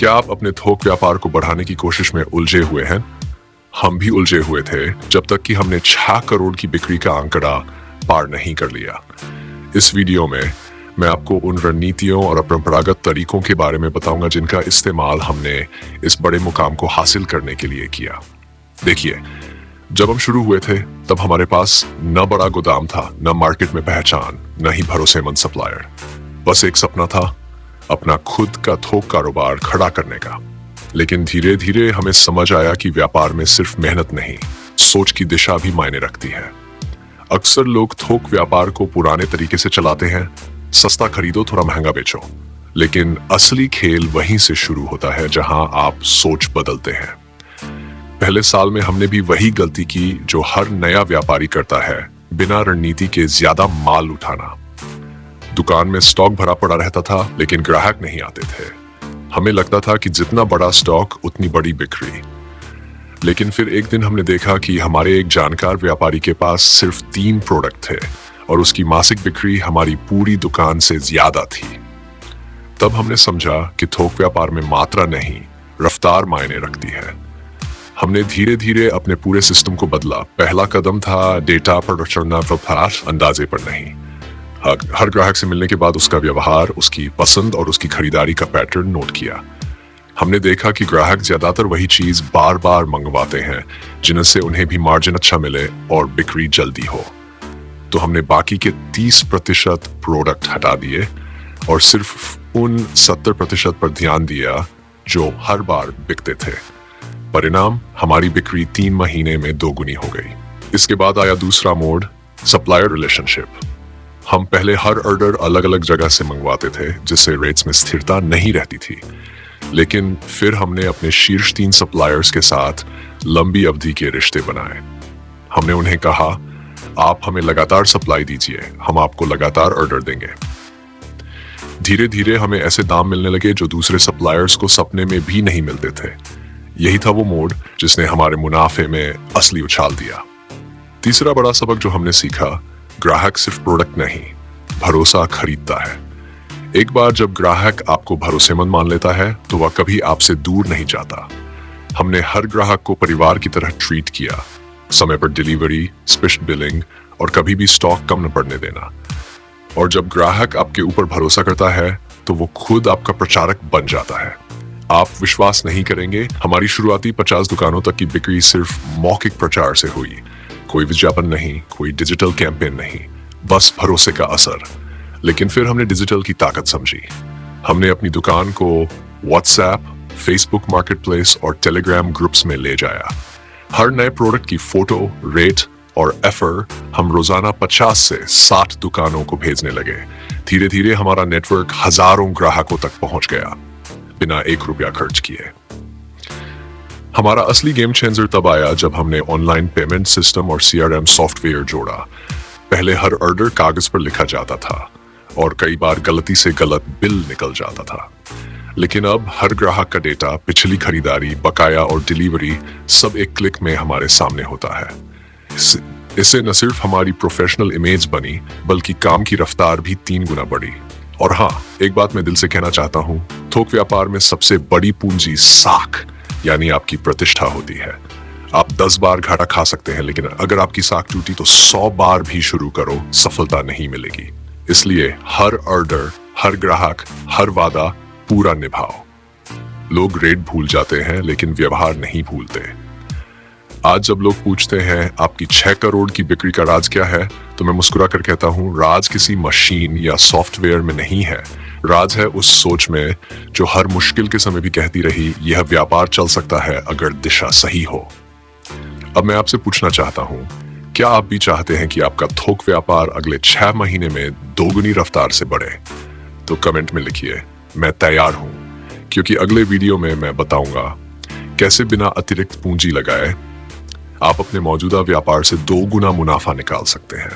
क्या आप अपने थोक व्यापार को बढ़ाने की कोशिश में उलझे हुए हैं? हम भी उलझे हुए थे जब तक कि हमने 6 करोड़ की बिक्री का आंकड़ा पार नहीं कर लिया। इस वीडियो में मैं आपको उन रणनीतियों और अपरंपरागत तरीकों के बारे में बताऊंगा जिनका इस्तेमाल हमने इस बड़े मुकाम को हासिल करने के लिए किया। देखिए, जब हम शुरू हुए थे तब हमारे पास न बड़ा गोदाम था, न मार्केट में पहचान, न ही भरोसेमंद सप्लायर। बस एक सपना था, अपना खुद का थोक कारोबार खड़ा करने का। लेकिन धीरे धीरे हमें समझ आया कि व्यापार में सिर्फ मेहनत नहीं, सोच की दिशा भी मायने रखती है। अक्सर लोग थोक व्यापार को पुराने तरीके से चलाते हैं, सस्ता खरीदो, थोड़ा महंगा बेचो। लेकिन असली खेल वहीं से शुरू होता है जहां आप सोच बदलते हैं। पहले साल में हमने भी वही गलती की जो हर नया व्यापारी करता है, बिना रणनीति के ज्यादा माल उठाना। दुकान में स्टॉक भरा पड़ा रहता था लेकिन ग्राहक नहीं आते थे। हमें लगता था कि जितना बड़ा स्टॉक उतनी बड़ी बिक्री। लेकिन फिर एक दिन हमने देखा कि हमारे एक जानकार व्यापारी के पास सिर्फ 3 प्रोडक्ट थे और उसकी मासिक बिक्री हमारी पूरी दुकान से ज्यादा थी। तब हमने समझा कि थोक व्यापार में मात्रा नहीं, रफ्तार मायने रखती है। हमने धीरे धीरे अपने पूरे सिस्टम को बदला। पहला कदम था डेटा पर चढ़ना, व्यापार अंदाजे पर नहीं। हर ग्राहक से मिलने के बाद उसका व्यवहार, उसकी पसंद और उसकी खरीदारी का पैटर्न नोट किया। हमने देखा कि ग्राहक ज्यादातर वही चीज बार बार मंगवाते हैं जिनसे उन्हें भी मार्जिन अच्छा मिले और बिक्री जल्दी हो। तो हमने बाकी के 30% प्रोडक्ट हटा दिए और सिर्फ उन 70% पर ध्यान दिया जो हर बार बिकते थे। परिणाम, हमारी बिक्री 3 महीने में 2 गुनी हो गई। इसके बाद आया दूसरा मोड, सप्लायर रिलेशनशिप। हम पहले हर ऑर्डर अलग अलग जगह से मंगवाते थे जिससे रेट्स में स्थिरता नहीं रहती थी। लेकिन फिर हमने अपने शीर्ष 3 सप्लायर्स के साथ लंबी अवधि के रिश्ते बनाए। हमने उन्हें कहा, आप हमें लगातार सप्लाई दीजिए, हम आपको लगातार ऑर्डर देंगे। धीरे धीरे हमें ऐसे दाम मिलने लगे जो दूसरे सप्लायर्स को सपने में भी नहीं मिलते थे। यही था वो मोड जिसने हमारे मुनाफे में असली उछाल दिया। तीसरा बड़ा सबक जो हमने सीखा, ग्राहक सिर्फ प्रोडक्ट नहीं, भरोसा खरीदता है। एक बार जब ग्राहक आपको भरोसेमंद मान लेता है तो वह कभी आपसे दूर नहीं जाता। हमने हर ग्राहक को परिवार की तरह ट्रीट किया, समय पर डिलीवरी, स्पेशल बिलिंग और कभी भी स्टॉक कम न पड़ने देना। और जब ग्राहक आपके ऊपर भरोसा करता है तो वो खुद आपका प्रचारक बन जाता है। आप विश्वास नहीं करेंगे, हमारी शुरुआती 50 दुकानों तक की बिक्री सिर्फ मौखिक प्रचार से हुई। कोई विज्ञापन नहीं, कोई डिजिटल कैंपेन नहीं, बस भरोसे का असर। लेकिन फिर हमने डिजिटल की ताकत समझी। हमने अपनी दुकान को व्हाट्सएप, फेसबुक मार्केटप्लेस और टेलीग्राम ग्रुप्स में ले जाया। हर नए प्रोडक्ट की फोटो, रेट और ऑफर हम रोजाना 50 से 60 दुकानों को भेजने लगे। धीरे धीरे हमारा नेटवर्क हजारों ग्राहकों तक पहुंच गया बिना 1 रुपया खर्च किए। हमारा असली गेम चेंजर तब आया जब हमने ऑनलाइन पेमेंट सिस्टम और CRM सॉफ्टवेयर जोड़ा। पहले हर ऑर्डर कागज पर लिखा जाता था और कई बार गलती से गलत बिल निकल जाता था। लेकिन अब हर ग्राहक का डेटा, पिछली खरीदारी, बकाया और डिलीवरी सब एक क्लिक में हमारे सामने होता है। इससे न सिर्फ हमारी प्रोफेशनल इमेज बनी बल्कि काम की रफ्तार भी 3 गुना बढ़ी। और हाँ, एक बात मैं दिल से कहना चाहता हूँ, थोक व्यापार में सबसे बड़ी पूंजी साख यानी आपकी प्रतिष्ठा होती है। आप 10 बार घाटा खा सकते हैं, लेकिन अगर आपकी साख टूटी तो 100 बार भी शुरू करो, सफलता नहीं मिलेगी। इसलिए हर ऑर्डर, हर ग्राहक, हर वादा पूरा निभाओ। लोग रेट भूल जाते हैं लेकिन व्यवहार नहीं भूलते। आज जब लोग पूछते हैं आपकी 6 करोड़ की बिक्री का राज क्या है, तो मैं मुस्कुरा कर कहता हूँ, राज किसी मशीन या सॉफ्टवेयर में नहीं है। राज है उस सोच में जो हर मुश्किल के समय भी कहती रही, यह व्यापार चल सकता है अगर दिशा सही हो। अब मैं आपसे पूछना चाहता हूँ, क्या आप भी चाहते हैं कि आपका थोक व्यापार अगले 6 महीने में 2 गुनी रफ्तार से बढ़े? तो कमेंट में लिखिए, मैं तैयार हूँ, क्योंकि अगले वीडियो में मैं बताऊंगा कैसे बिना अतिरिक्त पूंजी लगाए आप अपने मौजूदा व्यापार से 2 गुना मुनाफा निकाल सकते हैं।